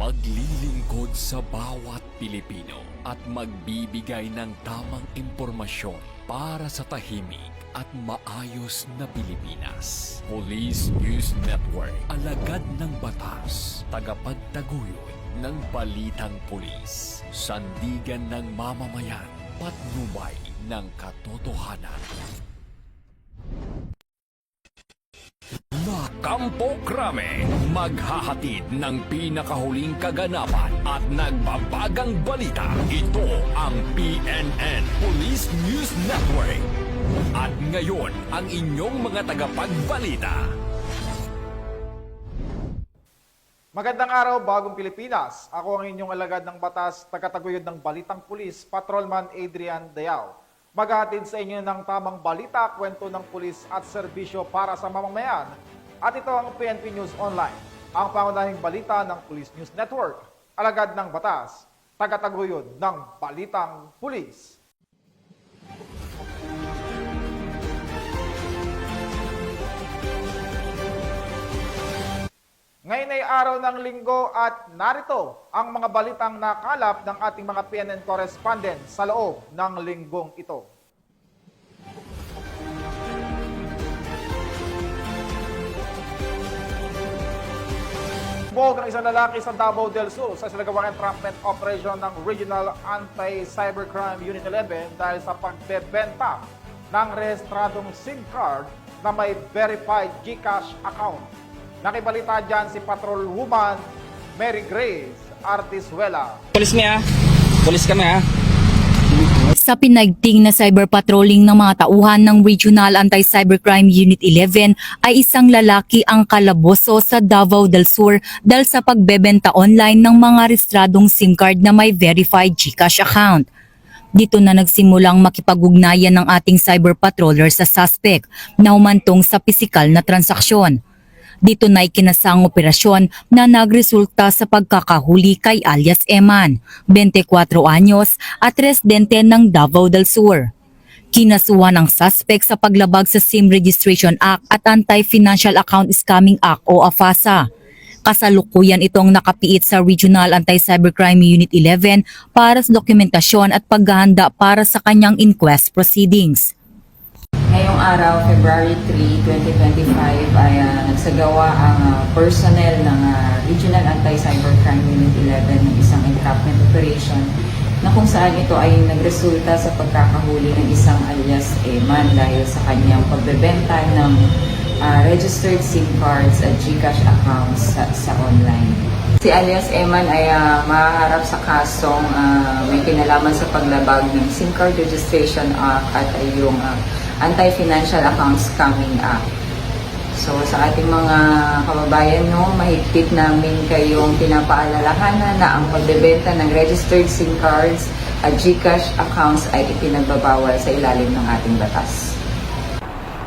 Maglilingkod sa bawat Pilipino at magbibigay ng tamang impormasyon para sa tahimik at maayos na Pilipinas. Police News Network, alagad ng batas, tagapagtaguyod ng balitang pulis, sandigan ng mamamayan, patnubay ng katotohanan. Kampo Krame, maghahatid ng pinakahuling kaganapan at nagbabagang balita. Ito ang PNN Police News Network. At ngayon, ang inyong mga tagapagbalita. Magandang araw, bagong Pilipinas. Ako ang inyong alagad ng batas, tagataguyod ng Balitang Pulis, Patrolman Adrian Dayao. Maghahatid sa inyo ng tamang balita, kwento ng pulis at serbisyo para sa mamamayan. At ito ang PNP News Online, ang pangunahing balita ng Police News Network, alagad ng batas, tagataguyod ng Balitang Pulis. Ngayon ay araw ng linggo at narito ang mga balitang nakalap ng ating mga PNN correspondent sa loob ng linggong ito. Bog ng isang lalaki sa Davao del Sur sa sinagawang entrapment operation ng Regional Anti-Cybercrime Unit 11 dahil sa pagbebenta ng rehistradong SIM card na may verified GCash account. Nakibalita dyan si Patrol Woman Mary Grace Artizuela. Pulis niya, pulis kami ha. Sa pinaigting na cyber patrolling ng mga tauhan ng Regional Anti-Cybercrime Unit 11 ay isang lalaki ang kalaboso sa Davao del Sur dahil sa pagbebenta online ng mga rehistradong SIM card na may verified GCash account. Dito na nagsimulang makipag-ugnayan ng ating cyber patroller sa suspect na humantong sa pisikal na transaksyon. Dito na ikinasang operasyon na nagresulta sa pagkakahuli kay alias Eman, 24 anyos at residente ng Davao del Sur. Kinasuhan ang suspect sa paglabag sa SIM Registration Act at Anti-Financial Account Scamming Act o AFASA. Kasalukuyan itong nakapiit sa Regional Anti-Cybercrime Unit 11 para sa dokumentasyon at paghahanda para sa kanyang inquest proceedings. Ngayong araw, February 3, 2025, ay nagsagawa ang personnel ng Regional Anti-Cybercrime Unit 11 ng isang entrapment operation na kung saan ito ay nagresulta sa pagkakahuli ng isang alias Eman dahil sa kanyang pagbebenta ng registered SIM cards at GCash accounts sa online. Si alias Eman ay mahaharap sa kasong may kinalaman sa paglabag ng SIM card registration act at yung Anti-Financial Account Scamming Act. So sa ating mga kababayan, mahigpit namin kayong pinapaalalahanan na ang pagbebenta ng registered SIM cards at GCash accounts ay ipinagbabawal sa ilalim ng ating batas.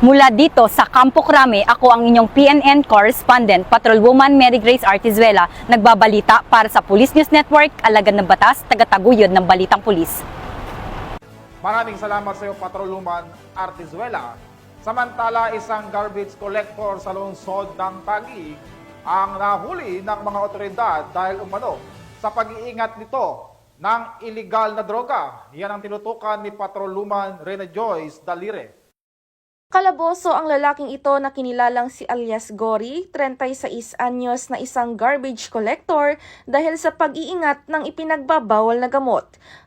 Mula dito sa Kampo Krame, ako ang inyong PNN correspondent, Patrolwoman Mary Grace Artizuela, nagbabalita para sa Police News Network, alagad ng batas, tagataguyod ng balitang pulis. Maraming salamat sa iyo, Patrolwoman Artizuela. Samantala, isang garbage collector sa lungsod ng Taguig ang nahuli ng mga otoridad dahil umano sa pag-iingat nito ng iligal na droga. Yan ang tinutukan ni Patrolwoman Rena Joyce Dalire. Kalaboso ang lalaking ito na kinilalang si alias Gory, 36 anyos na isang garbage collector dahil sa pag-iingat ng ipinagbabawal na gamot.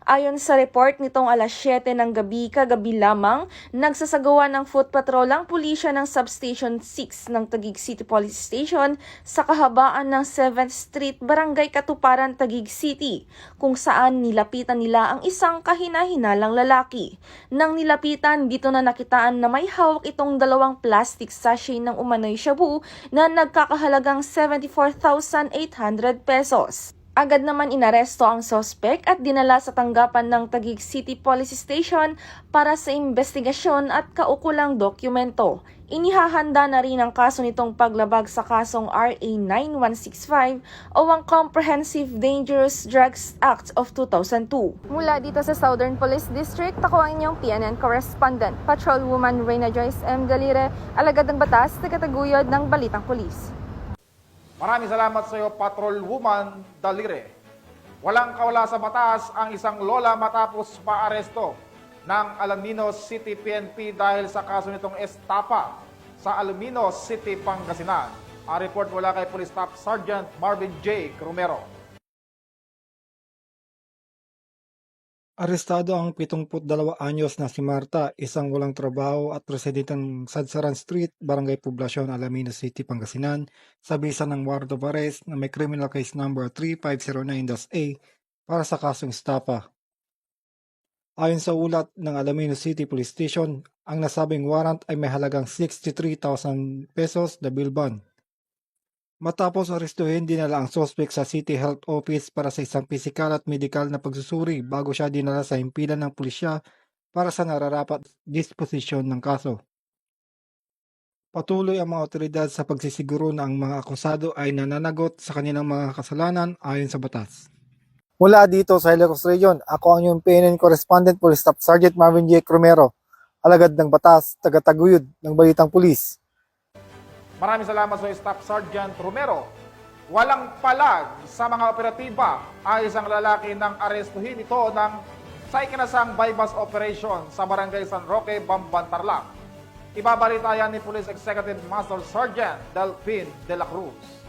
Ayon sa report nitong alas 7 ng gabi kagabi lamang, nagsasagawa ng foot patrol ang pulisya ng Substation 6 ng Taguig City Police Station sa kahabaan ng 7th Street, Barangay Katuparan, Taguig City, kung saan nilapitan nila ang isang kahina-hinalang lalaki. Nang nilapitan, dito na nakitaan na may hawak itong dalawang plastic sachet ng umano'y shabu na nagkakahalagang 74,800 pesos. Agad naman inaresto ang suspect at dinala sa tanggapan ng Taguig City Police Station para sa investigasyon at kaukulang dokumento. Inihahanda na rin ang kaso nitong paglabag sa kasong RA 9165 o ang Comprehensive Dangerous Drugs Act of 2002. Mula dito sa Southern Police District, ako ang inyong PNN correspondent, Patrolwoman Rena Joyce M. Dalire, alagad ng batas, tagataguyod ng Balitang Pulis. Maraming salamat sa iyo, Patrolwoman Dalire. Walang kawala sa batas ang isang lola matapos maaresto ng Alaminos City PNP dahil sa kaso nitong estapa sa Alaminos City, Pangasinan. Ang report mula kay Police Staff Sergeant Marvin J. Romero. Arestado ang 72 anyos na si Marta, isang walang trabaho at residente ng Sadsaran Street, Barangay Poblacion, Alaminos City, Pangasinan, sa bisa ng warrant of arrest na may criminal case number 3509-A para sa kasong estapa. Ayon sa ulat ng Alaminos City Police Station, ang nasabing warrant ay may halagang 63,000 pesos na bill bond. Matapos arestuhin, dinala ang suspect sa City Health Office para sa isang pisikal at medikal na pagsusuri bago siya dinala sa himpilan ng pulisya para sa nararapat disposisyon ng kaso. Patuloy ang mga otoridad sa pagsisiguro na ang mga akusado ay nananagot sa kanilang mga kasalanan ayon sa batas. Mula dito sa Ilocos Region, ako ang iyong PNN Correspondent Police Staff Sergeant Marvin J. Romero, alagad ng batas, tagataguyod ng Balitang Pulis. Maraming salamat sa Staff Sergeant Romero. Walang palag sa mga operatiba ay isang lalaki nang arestuhin ito ng sa ikinasang bypass operation sa Barangay San Roque, Bamban, Tarlac. Ibabalita yan ni Police Executive Master Sergeant Delphin de la Cruz.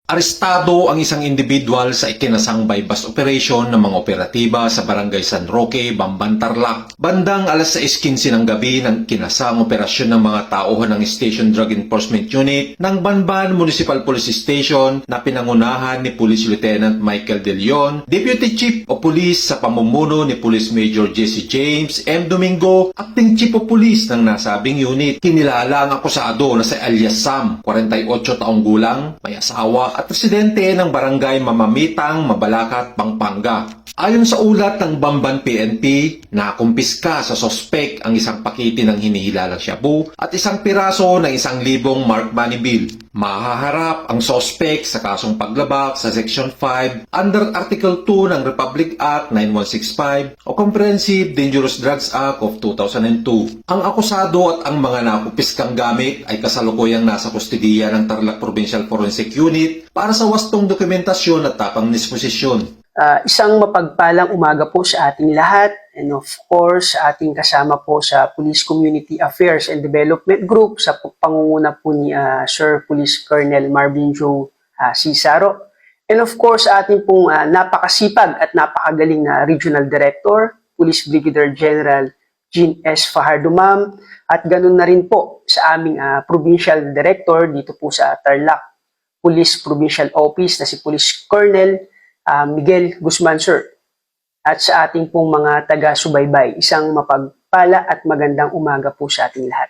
Arestado ang isang individual sa ikinasang bypass operation ng mga operatiba sa Barangay San Roque, Bamban, Tarlac. Bandang alas 6:15 ng gabi ng kinasang operasyon ng mga tauhan ng Station Drug Enforcement Unit ng Banban Municipal Police Station na pinangunahan ni Police Lieutenant Michael De Leon, Deputy Chief of Police sa pamumuno ni Police Major Jesse James M. Domingo, Acting Chief of Police ng nasabing unit. Kinilala ang akusado na si alias Sam, 48 taong gulang, may asawa at residente ng barangay Mamamitang, Mabalacat, Pampanga. Ayon sa ulat ng Bamban PNP, nakumpiska sa sospek ang isang pakete ng hinihilalang shabu at isang piraso ng 1,000 mark money bill. Mahaharap ang sospek sa kasong paglabag sa Section 5 under Article 2 ng Republic Act 9165 o Comprehensive Dangerous Drugs Act of 2002. Ang akusado at ang mga nakumpiskang gamit ay kasalukuyang nasa kustodiya ng Tarlac Provincial Forensic Unit para sa wastong dokumentasyon at tapang disposisyon. Isang mapagpalang umaga po sa ating lahat, and of course ating kasama po sa Police Community Affairs and Development Group sa pangunguna po ni Sir Police Colonel Marvin Joe Cizaro, and of course ating pong napakasipag at napakagaling na Regional Director, Police Brigadier General Jean S. Fajardo Ma'am, at ganun na rin po sa aming Provincial Director dito po sa Tarlac Police Provincial Office na si Police Colonel Miguel Guzman, sir. At sa ating pong mga taga-subaybay, isang mapagpala at magandang umaga po sa ating lahat.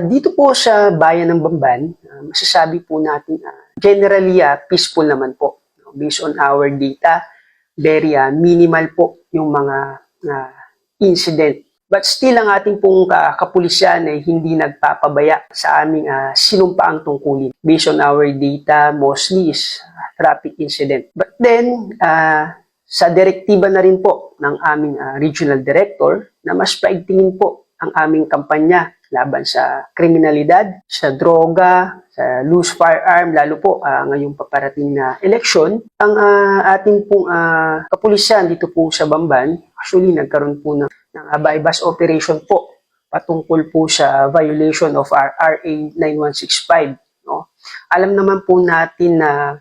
Dito po sa bayan ng Bamban, masasabi po natin generally peaceful naman po. Based on our data, very minimal po yung mga incident. But still ang ating pong kapulisyan ay hindi nagpapabaya sa aming sinumpaang tungkulin. Based on our data, mostly is traffic incident. But then, sa direktiba na rin po ng aming regional director na mas paigtingin po ang aming kampanya laban sa kriminalidad, sa droga, sa loose firearm, lalo po ngayong paparating na eleksyon. Ang ating pong kapulisan dito po sa Bamban, actually nagkaroon po ng bypass operation po patungkol po sa violation of our RA 9165. No? Alam naman po natin na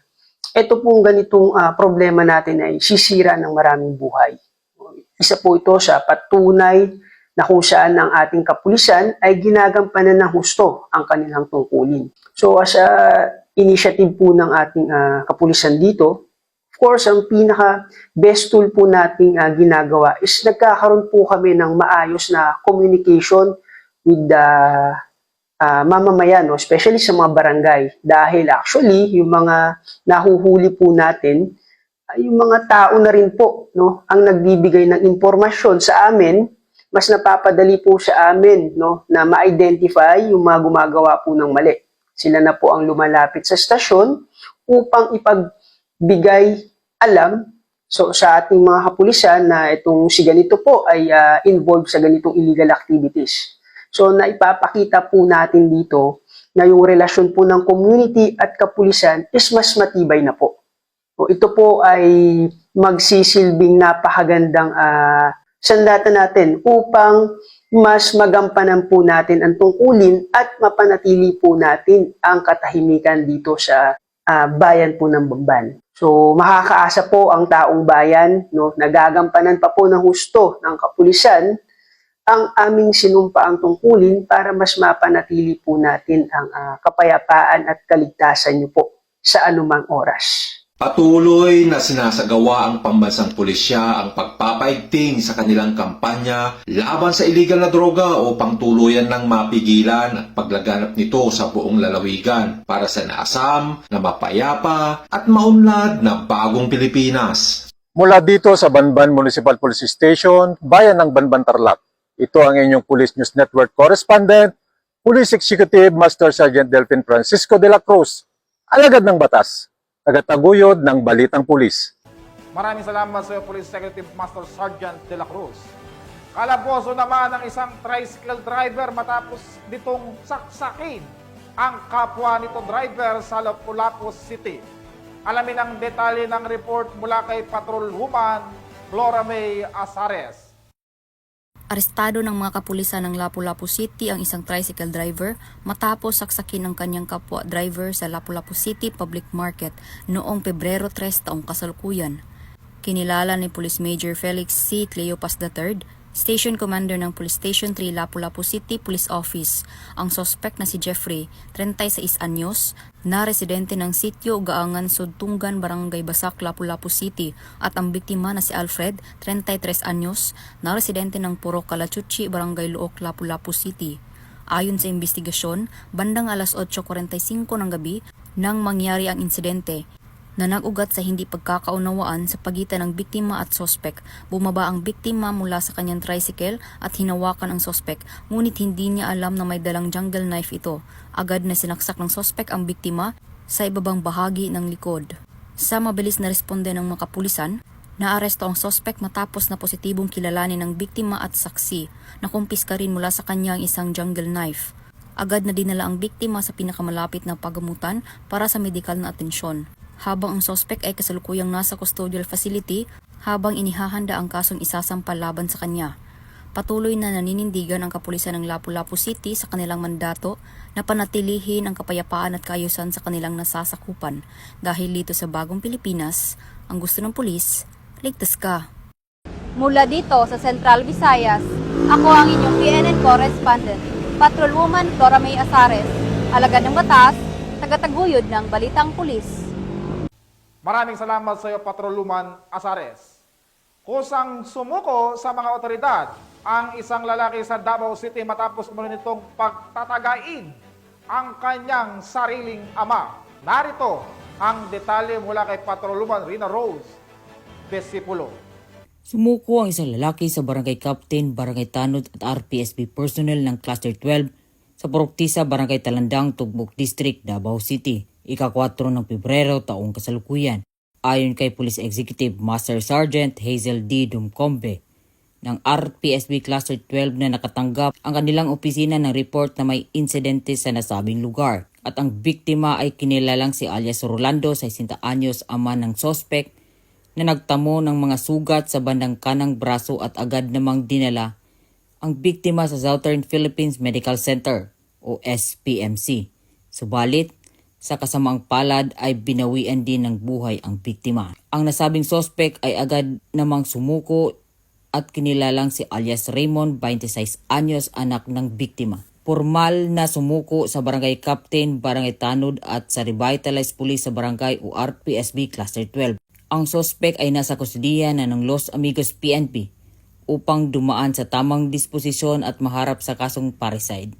ito pong ganitong problema natin ay sisira ng maraming buhay. Isa po ito sa patunay na kung saan ang ating kapulisan ay ginagampanan ng husto ang kanilang tungkulin. So as a initiative po ng ating kapulisan dito, of course, ang pinaka-best tool po nating ginagawa is nagkakaroon po kami ng maayos na communication with the mamamayan, no? Especially sa mga barangay. Dahil actually, yung mga nahuhuli po natin, yung mga tao na rin po, no? Ang nagbibigay ng impormasyon sa amin, mas napapadali po sa amin, no? Na ma-identify yung mga gumagawa po ng mali. Sila na po ang lumalapit sa stasyon upang ipagbigay alam sa ating mga kapulisan na itong si ganito po ay involved sa ganitong illegal activities. So naipapakita po natin dito na yung relasyon po ng community at kapulisan is mas matibay na po. So, ito po ay magsisilbing napakagandang sandata natin upang mas magampanan po natin ang tungkulin at mapanatili po natin ang katahimikan dito sa bayan po ng Bamban. So makakaasa po ang taong bayan, no, nagagampanan pa po ng husto ng kapulisan ang aming sinumpaang tungkulin para mas mapanatili po natin ang kapayapaan at kaligtasan niyo po sa anumang oras. Patuloy na sinasagawa ang pambansang pulisya ang pagpapaigting sa kanilang kampanya laban sa iligal na droga upang tuluyan ng mapigilan at paglaganap nito sa buong lalawigan para sa naasam na mapayapa at maunlad na bagong Pilipinas. Mula dito sa Banban Municipal Police Station, bayan ng Banban Tarlac. Ito ang inyong Police News Network correspondent, Police Executive Master Sergeant Delphin Francisco de la Cruz, alagad ng batas, tagataguyod ng Balitang Pulis. Maraming salamat sa iyo, Police Executive Master Sergeant de la Cruz. Kalaboso naman ng isang tricycle driver matapos nitong saksakin ang kapwa nito driver sa Lapu-Lapu City. Alamin ang detalye ng report mula kay Patrolwoman Flora May Azares. Arestado ng mga kapulisan ng Lapu-Lapu City ang isang tricycle driver matapos saksakin ng kanyang kapwa driver sa Lapu-Lapu City Public Market noong Pebrero 3 taong kasalukuyan. Kinilala ni Police Major Felix C. Cleopas III, Station Commander ng Police Station 3 Lapu-Lapu City Police Office, ang sospek na si Jeffrey, 36 anyos, na residente ng sitio Gaangan Sudtungan, Barangay Basak, Lapu-Lapu City, at ang biktima na si Alfred, 33 anyos, na residente ng Purok Kalachuchi, Barangay Luok, Lapu-Lapu City. Ayon sa investigasyon, bandang alas 8:45 ng gabi nang mangyari ang insidente, na nag-ugat sa hindi pagkakaunawaan sa pagitan ng biktima at sospek. Bumaba ang biktima mula sa kanyang tricycle at hinawakan ang sospek, ngunit hindi niya alam na may dalang jungle knife ito. Agad na sinaksak ng sospek ang biktima sa ibabang bahagi ng likod. Sa mabilis na responde ng mga kapulisan, naaresto ang sospek matapos na positibong kilalanin ng biktima at saksi. Nakumpiska rin mula sa kanya ang isang jungle knife. Agad na dinala ang biktima sa pinakamalapit na pagamutan para sa medikal na atensyon, habang ang sospek ay kasalukuyang nasa custodial facility habang inihahanda ang kasong isasampal laban sa kanya. Patuloy na naninindigan ang kapulisan ng Lapu-Lapu City sa kanilang mandato na panatilihin ang kapayapaan at kaayusan sa kanilang nasasakupan. Dahil dito sa bagong Pilipinas, ang gusto ng pulis, ligtas ka. Mula dito sa Central Visayas, ako ang inyong PNN correspondent, Patrolwoman Flora May Azares, alagad ng batas, tagataguyod ng Balitang Pulis. Maraming salamat sa iyo, Patrolwoman Azares. Kusang sumuko sa mga otoridad ang isang lalaki sa Davao City matapos umano nitong pagtatagain ang kanyang sariling ama. Narito ang detalye mula kay Patrolwoman Rina Rose Desipulo. Sumuko ang isang lalaki sa Barangay Captain, Barangay Tanod at RPSB personnel ng Cluster 12 sa Poroktisa, Barangay Talandang, Tugbok District, Davao City. Ika-4 ng Pebrero taong kasalukuyan. Ayon kay Police Executive Master Sergeant Hazel D. Dumcombe ng RPSB Cluster 12 na nakatanggap ang kanilang opisina ng report na may insidente sa nasabing lugar. At ang biktima ay kinilalang si alias Rolando, 60 anyos, ama ng sospek na nagtamo ng mga sugat sa bandang kanang braso at agad namang dinala ang biktima sa Southern Philippines Medical Center o SPMC. Subalit, sa kasamaang palad ay binawian din ng buhay ang biktima. Ang nasabing sospek ay agad namang sumuko at kinilalang si alias Raymond, 26 anyos, anak ng biktima. Formal na sumuko sa Barangay Captain, Barangay Tanod at sa Revitalized Police sa Barangay o RPSB Cluster 12. Ang sospek ay nasa kustudiya na ng Los Amigos PNP upang dumaan sa tamang disposisyon at maharap sa kasong parricide.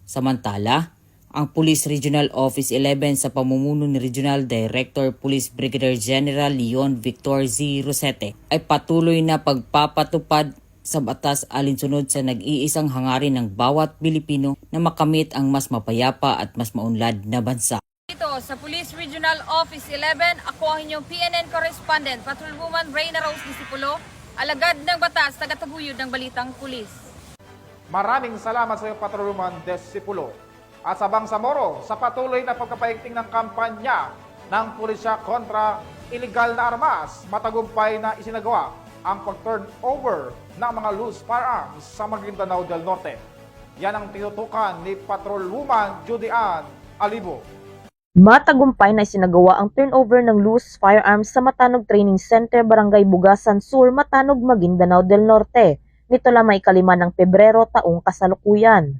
Samantala, ang Police Regional Office 11 sa pamumuno ni Regional Director Police Brigadier General Leon Victor Z. Rosete ay patuloy na pagpapatupad sa batas alinsunod sa nag-iisang hangarin ng bawat Pilipino na makamit ang mas mapayapa at mas maunlad na bansa. Dito sa Police Regional Office 11, ako ang inyong PNN correspondent, Patrolwoman Reyna Rose Disipulo, alagad ng batas, tagataguyod ng Balitang Pulis. Maraming salamat sa iyo, Patrolwoman Desipulo. at sa Bangsamoro sa patuloy na pagkapaigting ng kampanya ng pulisya kontra illegal na armas, matagumpay na isinagawa ang pag-turn over ng mga loose firearms sa Maguindanao del Norte. Yan ang tinutukan ni Patrolwoman Judy Ann Alibo. Matagumpay na isinagawa ang turnover ng loose firearms sa Matanog Training Center, Barangay Bugasan Sur, Matanog, Maguindanao del Norte. Nito lamang ikalima ng Pebrero taong kasalukuyan.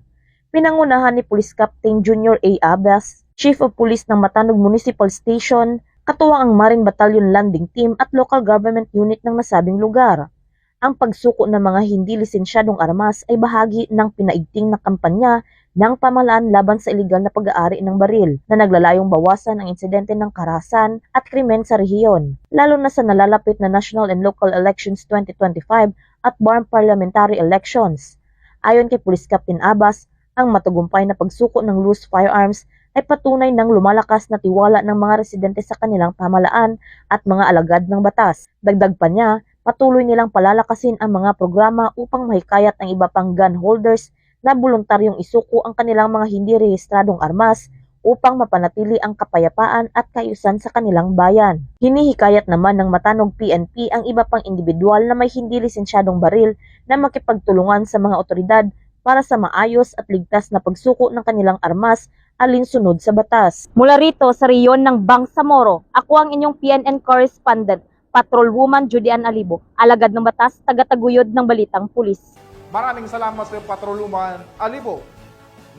Pinangunahan ni Police Captain Junior A. Abas, Chief of Police ng Matanog Municipal Station, katuwang ang Marine Battalion Landing Team at local government unit ng nasabing lugar. Ang pagsuko ng mga hindi lisensyadong armas ay bahagi ng pinaigting na kampanya ng pamahalaan laban sa iligal na pag-aari ng baril na naglalayong bawasan ang insidente ng karahasan at krimen sa rehiyon, lalo na sa nalalapit na national and local elections 2025 at barn parliamentary elections. Ayon kay Police Captain Abas, ang matagumpay na pagsuko ng loose firearms ay patunay ng lumalakas na tiwala ng mga residente sa kanilang pamahalaan at mga alagad ng batas. Dagdag pa niya, patuloy nilang palalakasin ang mga programa upang mahikayat ang iba pang gun holders na voluntaryong isuko ang kanilang mga hindi rehistradong armas upang mapanatili ang kapayapaan at kaayusan sa kanilang bayan. Hinihikayat naman ng Matanog PNP ang iba pang individual na may hindi lisensyadong baril na makipagtulungan sa mga otoridad para sa maayos at ligtas na pagsuko ng kanilang armas alinsunod sa batas. Mula rito sa rehiyon ng Bangsamoro, ako ang inyong PNN correspondent, Patrolwoman Judy Ann Alibo, alagad ng batas, tagataguyod ng Balitang Pulis. Maraming salamat sa iyo, Patrolwoman Alibo.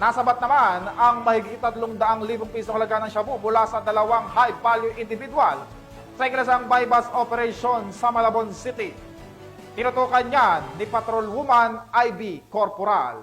Nasabat naman ang mahigit 300,000 pisong halaga ng shabu mula sa dalawang high-value individual sa ikinasang bypass operation sa Malabon City. Tinutukan niyan ni Patrolwoman IB Corporal.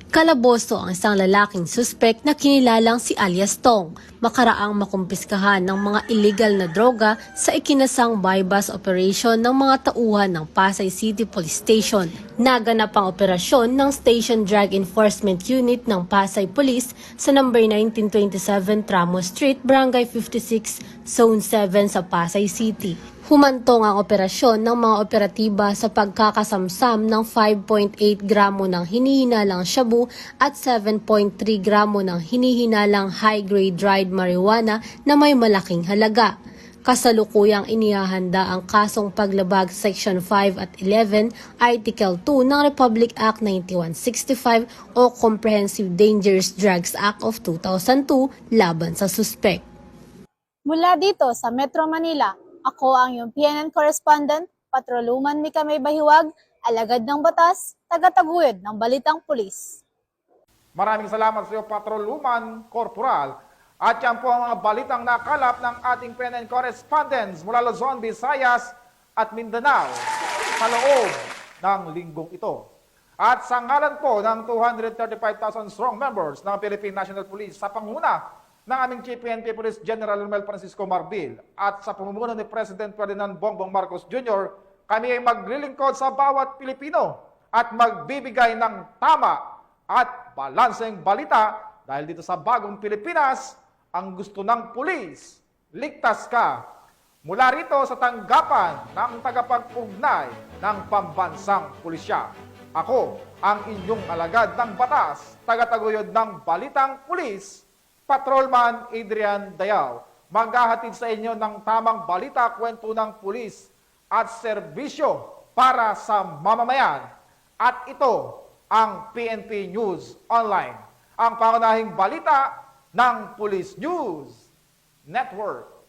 Kalaboso ang isang lalaking suspect na kinilalang si alias Tong, makaraang makumpiskahan ng mga illegal na droga sa ikinasang bypass operation ng mga tauhan ng Pasay City Police Station. Naganap ang operasyon ng Station Drug Enforcement Unit ng Pasay Police sa number 1927 Tramo Street, Barangay 56, Zone 7 sa Pasay City. Humantong ang operasyon ng mga operatiba sa pagkakasamsam ng 5.8 gramo ng hinihinalang shabu at 7.3 gramo ng hinihinalang high-grade dried marijuana na may malaking halaga. Kasalukuyang inihahanda ang kasong paglabag Section 5 at 11, Article 2 ng Republic Act 9165 o Comprehensive Dangerous Drugs Act of 2002 laban sa suspect. Mula dito sa Metro Manila, ako ang iyong PNN correspondent, Patrolwoman Mika May Bahiwag, alagad ng batas, tagataguyod ng Balitang Pulis. Maraming salamat sa iyo, Patrolwoman Corporal. At yan po ang mga balitang nakalap ng ating PNN correspondents mula Luzon, Visayas at Mindanao sa loob ng linggong ito. At sa ngalan po ng 235,000 strong members ng Philippine National Police sa panguna ng aming Chief PNP Police General Romel Francisco Marbil at sa pamumuno ni President Ferdinand Bongbong Marcos Jr., kami ay maglilingkod sa bawat Pilipino at magbibigay ng tama at balanseng balita dahil dito sa bagong Pilipinas, ang gusto ng pulis, ligtas ka. Mula rito sa tanggapan ng tagapag-ugnay ng pambansang pulisya. Ako ang inyong alagad ng batas, tagataguyod ng Balitang Pulis, Patrolman Adrian Dayao, maghahatid sa inyo ng tamang balita, kwento ng pulis at serbisyo para sa mamamayan. At ito ang PNP News Online, ang pangunahing balita ng Police News Network.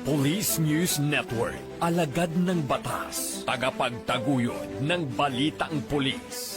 Police News Network, alagad ng batas, tagapagtaguyod ng balitang pulis.